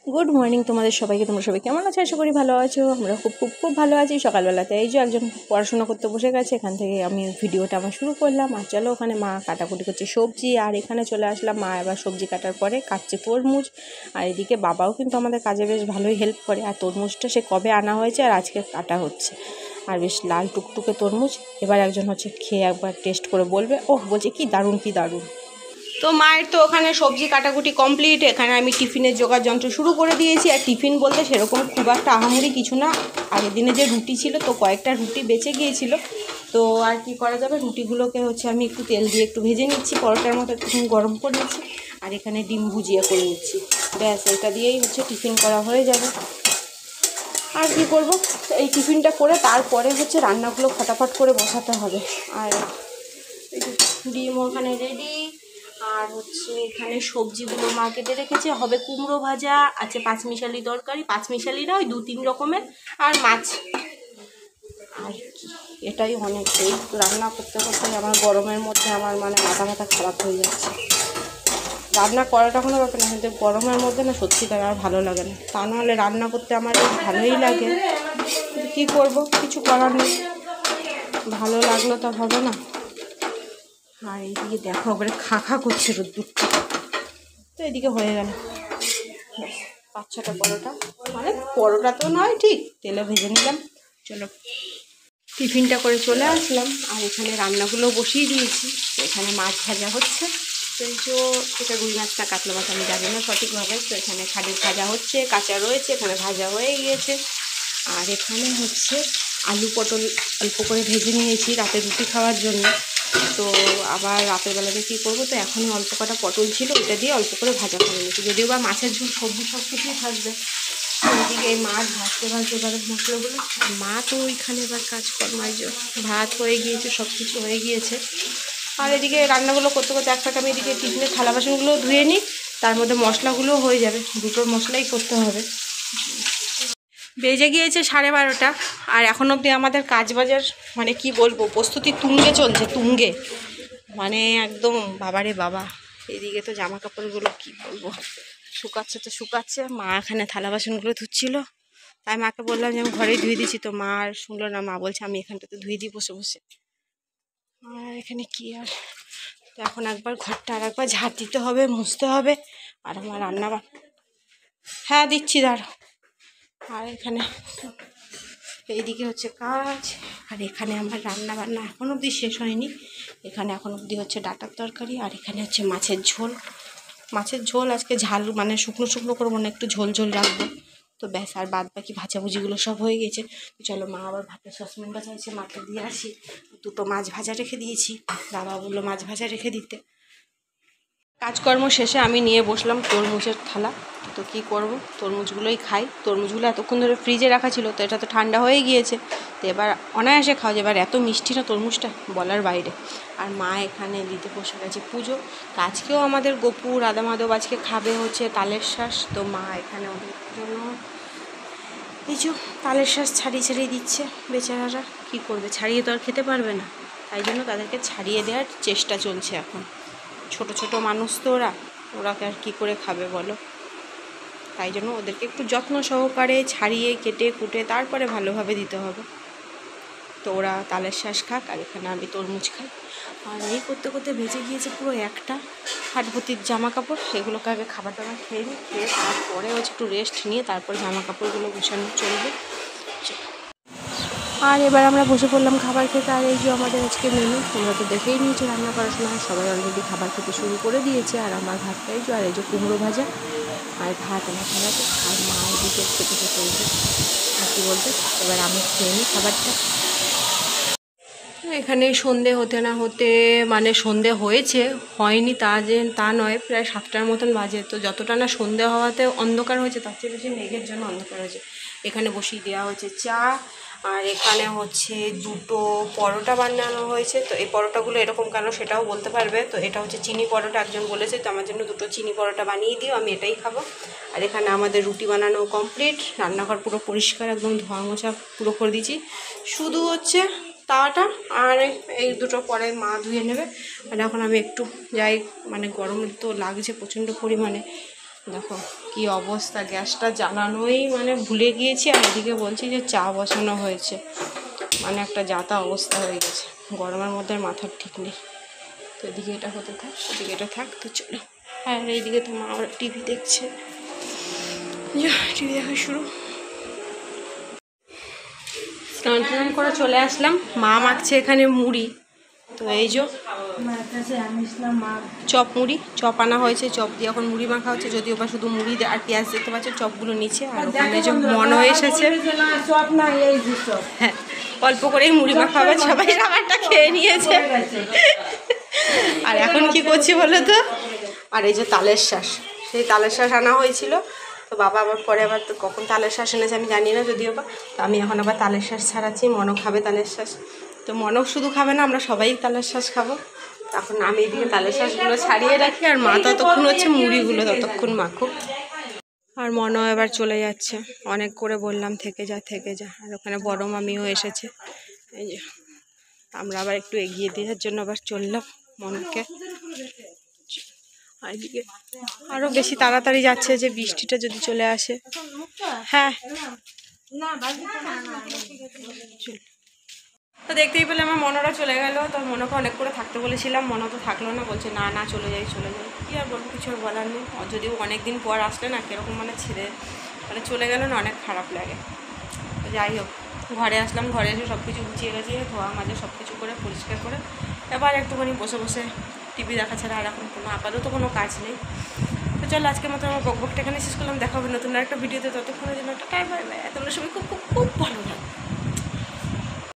Good morning তোমাদের সবাইকে। তোমরা সবাই কেমন আছো? আশা করি ভালো আছো। আমরা খুব খুব খুব ভালো আছি। সকালবেলাতে এই যে একজন পড়াশোনা করতে বসে গেছে, এখান থেকে আমি ভিডিওটা আমার শুরু করলাম। আর চলো, ওখানে মা কাটাকুটি করছে সবজি, আর এখানে চলে আসলাম। মা এবার সবজি কাটার পরে কাটছে তরমুজ। আর এদিকে বাবাও কিন্তু আমাদের কাজে বেশ ভালোই হেল্প করে। আর তরমুজটা সে কবে আনা হয়েছে আর আজকে কাটা হচ্ছে। আর বেশ লাল টুকটুকে তরমুজ। এবার একজন হচ্ছে খেয়ে একবার টেস্ট করে বলবে, ওহ বলছে কি দারুণ কি দারুণ। তো মায়ের তো ওখানে সবজি কাটাকুটি কমপ্লিট। এখানে আমি টিফিনের জোগাড় যন্ত্র শুরু করে দিয়েছি। আর টিফিন বলতে সেরকম খুব একটা আহামরি কিছু না। আগের দিনে যে রুটি ছিল, তো কয়েকটা রুটি বেঁচে গিয়েছিল। তো আর কি করা যাবে, রুটিগুলোকে হচ্ছে আমি একটু তেল দিয়ে একটু ভেজে নিচ্ছি, পরোটার মতো একটু গরম করে নিচ্ছি। আর এখানে ডিম ভুজিয়া করে নিচ্ছি। ব্যাস, এটা দিয়েই হচ্ছে টিফিন করা হয়ে যাবে। আর কি করব, এই টিফিনটা করে তারপরে হচ্ছে রান্নাগুলো ফটাফট করে বসাতে হবে। আর ডিম ওখানে রেডি। আর হচ্ছে এখানে সবজিগুলো মার্কেটে রেখেছে, হবে কুমড়ো ভাজা, আছে পাঁচমিশালি তরকারি, পাঁচমিশালি না ওই 2-3 রকমের, আর মাছ। আর কি, এটাই অনেক। এই রান্না করতে করতে আমার গরমের মধ্যে আমার মাথা খারাপ হয়ে যাচ্ছে। রান্না করাটা কোনো ব্যাপার না, কিন্তু গরমের মধ্যে না সত্যিকার আর ভালো লাগে না। তা নাহলে রান্না করতে আমার ভালোই লাগে, কিন্তু কী করবো, কিছু করার নেই। ভালো লাগলো তা হবে না। আর এইদিকে দেখো একবারে খা করছে রোদ্দুরটা। তো এদিকে হয়ে গেল 5-6টা পরোটা, পরোটা তো নয় ঠিক, তেলে ভেজে নিলাম। চলো, টিফিনটা করে চলে আসলাম। আর এখানে রান্নাগুলো বসিয়ে দিয়েছি। তো এখানে মাছ ভাজা হচ্ছে। তো এই যে এটা রুই মাছটা কাতলা মাছ আমি জানি না সঠিকভাবে। তো এখানে খালি ভাজা হচ্ছে, কাঁচা রয়েছে, এখানে ভাজা হয়ে গিয়েছে। আর এখানে হচ্ছে আলু পটল অল্প করে ভেজে নিয়েছি রাতে রুটি খাওয়ার জন্য। তো আবার রাতের বেলাতে কী করবো, তো এখনই অল্প কটা পটল ছিল, এটা দিয়ে অল্প করে ভাজা করে নিয়েছি। যদিও বা মাছের ঝোল সবজি সব কিছুই থাকবে। ওইদিকে এই মাছ ভাজতে এবারে মশলাগুলো, মা তো ওইখানে এবার কাজকর্মায় ভাত হয়ে গিয়েছে, সব কিছু হয়ে গিয়েছে। আর এদিকে রান্নাগুলো করতে করতে একটা আমি এদিকে টিফিনের থালা বাসনগুলো ধুয়ে নিই, তার মধ্যে মশলাগুলোও হয়ে যাবে। দুটোর মশলাই করতে হবে। বেজে গিয়েছে 12:30। আর এখন অবধি আমাদের কাজ বাজার কি বলবো, প্রস্তুতি তুঙ্গে চলছে, তুঙ্গে। একদম বাবারে বাবা। এদিকে তো জামা কাপড়গুলো কি বলবো, শুকাচ্ছে তো শুকাচ্ছে। মা এখানে থালা বাসনগুলো ধুচ্ছিল, তাই মাকে বললাম যে আমি ঘরেই ধুয়ে দিচ্ছি। তো মা আর শুনলো না, মা বলছে আমি এখানটাতে ধুয়ে দিই বসে বসে। আর এখানে কি আর, তো এখন একবার ঘরটা আর একবার ঝাড় দিতে হবে, মুছতে হবে। আর আমার রান্না হ্যাঁ দিচ্ছি দাঁড়া। আর এখানে এইদিকে হচ্ছে কাজ। আর এখানে আমার রান্না বান্না এখন অবধি শেষ হয়নি। এখানে এখন অবধি হচ্ছে ডাঁটার তরকারি, আর এখানে হচ্ছে মাছের ঝোল। মাছের ঝোল আজকে ঝাল শুকনো শুকনো করবো না, একটু ঝোল ঝোল রাখবো। তো ব্যাস, আর বাদ বাকি ভাজাভুজিগুলো সব হয়ে গেছে। তো চলো, মা আবার ভাতের সসপ্যানটা চাইছে, মাকে দিয়ে আসি। দুটো মাছ ভাজা রেখে দিয়েছি, বাবা বললো মাছ ভাজা রেখে দিতে। কাজকর্ম শেষে আমি নিয়ে বসলাম তরমুজের থালা। তো কী করব, তরমুজগুলোই খাই। তরমুজগুলো এতক্ষণ ধরে ফ্রিজে রাখা ছিল, তো এটা তো ঠান্ডা হয়ে গিয়েছে। তো এবার অনায়াসে খাওয়া যায়। এবার এত মিষ্টি না তরমুজটা, বলার বাইরে। আর মা এখানে দিতে বসে গেছে পুজো। তো আজকেও আমাদের গপু রাধা মাধব আজকে খাবে হচ্ছে তালের শ্বাস। তো মা এখানে ওদের জন্য কিছু তালের শ্বাস ছাড়িয়ে দিচ্ছে। বেচারারা কী করবে, ছাড়িয়ে তো আর খেতে পারবে না, তাই জন্য তাদেরকে ছাড়িয়ে দেওয়ার চেষ্টা চলছে এখন। ছোট ছোট মানুষ তো ওরা আর কী করে খাবে বলো। তাই জন্য ওদেরকে একটু যত্ন সহকারে ছাড়িয়ে কেটে কুটে তারপরে ভালোভাবে দিতে হবে। তো ওরা তালের শ্বাস খাক, আর এখানে আমি তরমুজ খাই। আর এই করতে করতে বেজে গিয়েছে পুরো 1টা। হাটভর্তির জামা কাপড়, সেগুলোকে আগে খাবার দাবার খেয়ে নিই, খেয়ে তারপরে হচ্ছে একটু রেস্ট নিয়ে তারপর জামা কাপড়গুলো গুছানো চলবে। আর এবার আমরা বসে পড়লাম খাবার খেতে। আর এই যে আমাদের আজকে মেনু, তোমরা তো দেখেই নিয়েছো রান্না করার সময়, সবাই অলরেডি খাবার খেতে শুরু করে দিয়েছে। আর আমার ভাতটাই যে, আর এই যে কুমড়ো ভাজা আর ভাত আমার খাওয়াতে। আর মা এদিকে খেতে এই আর কি বলতে, এবার আমি খেয়ে নিই খাবারটা। এখানে সন্ধে হতে না হতে, সন্ধে হয়েছে, হয়নি তা নয়, প্রায় 7টার মতন বাজে। তো যতটা না সন্ধে হওয়াতে অন্ধকার হয়েছে, তার চেয়ে বেশি মেঘের জন্য অন্ধকার হয়েছে। এখানে বসিয়ে দেওয়া হয়েছে চা। আর এখানে হচ্ছে 2টো পরোটা বানানো হয়েছে। তো এই পরোটাগুলো এরকম কেন সেটাও বলতে পারবে। তো এটা হচ্ছে চিনি পরোটা, একজন বলেছে, তো আমার জন্য 2টো চিনি পরোটা বানিয়ে দিও, আমি এটাই খাবো। আর এখানে আমাদের রুটি বানানো কমপ্লিট, রান্নাঘর পুরো পরিষ্কার, একদম ধোয়া মোছা পুরো করে দিয়েছি। শুধু হচ্ছে তাওয়াটা আর এই 2টো পরে মা ধুয়ে নেবে। আর এখন আমি একটু যাই, গরম তো লাগছে প্রচণ্ড পরিমাণে। দেখো কি অবস্থা, গ্যাসটা জ্বালানোই মানে ভুলে গিয়েছি, আর এদিকে বলছি যে চা বসানো হয়েছে, মানে একটা যাতা অবস্থা হয়ে গেছে। গরমের মধ্যে মাথার ঠিক নেই। তো এদিকে এটা হতে থাক, ওদিকে এটা থাক, তো চলো। আর এইদিকে তো মা আবার টিভি দেখছে, টিভি দেখা শুরু। স্নান টান করে চলে আসলাম, মা মাখছে এখানে মুড়ি। তো এই যে চপ মুড়ি, চপ আনা হয়েছে, চপ দিয়ে এখন মুড়ি মাখা হচ্ছে, যদিও বা শুধু মুড়ি আর পেঁয়াজ দেখতে পাচ্ছে, চপগুলো নিচে। আর ওখানে যে মনে এসেছে, হ্যাঁ অল্প করেই মুড়ি মাখা হবে, সবাই খাবারটা খেয়ে নিয়েছে। আর এখন কি করছি বলো তো, আর এই যে তালের শ্বাস, সেই তালের শ্বাস আনা হয়েছিল, তো বাবা আবার পরে আবার তো কখন তালের শ্বাস এনেছে আমি জানি না, যদিও বা। তো আমি এখন আবার তালের শ্বাস ছাড়াচ্ছি, মনও খাবে তালের শ্বাস। তো মনও শুধু খাবে না, আমরা সবাই তালের শ্বাস খাবো। তখন আমি এদিকে তালের শ্বাসগুলো ছাড়িয়ে রাখি, আর মা ততক্ষণ হচ্ছে মুড়িগুলো ততক্ষণ মাখুক। আর মনও এবার চলে যাচ্ছে, অনেক করে বললাম থেকে যা থেকে যা। আর ওখানে বড় মামিও এসেছে, এই যে আমরা আবার একটু এগিয়ে দেওয়ার জন্য আবার চললাম মনকে। আর এদিকে আরও বেশি তাড়াতাড়ি যাচ্ছে যে বৃষ্টিটা যদি চলে আসে। হ্যাঁ তো দেখতেই পেলে আমার মনরা চলে গেল। তো মনকে অনেক করে থাকতে বলেছিলাম, মনে তো থাকলো না, বলছে না না চলে যাই চলে যাই। কী আর বলবো, কিছু আর বলার নেই। যদিও অনেক দিন পর আসলে না কীরকম মানে ছেড়ে মানে চলে গেল না, অনেক খারাপ লাগে। তো যাই হোক, ঘরে আসলাম, ঘরে এসে সব কিছু গুছিয়ে গেছে, ধোয়া মাঝে সব কিছু করে পরিষ্কার করে এবার একটুখানি বসে বসে টিভি দেখা ছাড়া আর এখন কোনো আপাতত কোনো কাজ নেই। তো চলো আজকের মতো আমার বকবকটা এখানে শেষ করলাম, দেখা হবে নতুন একটা ভিডিওতে। ততক্ষণের জন্য একটা টাইম, বাই বাই। তোমরা সবাই খুব খুব খুব ভালো থাকো।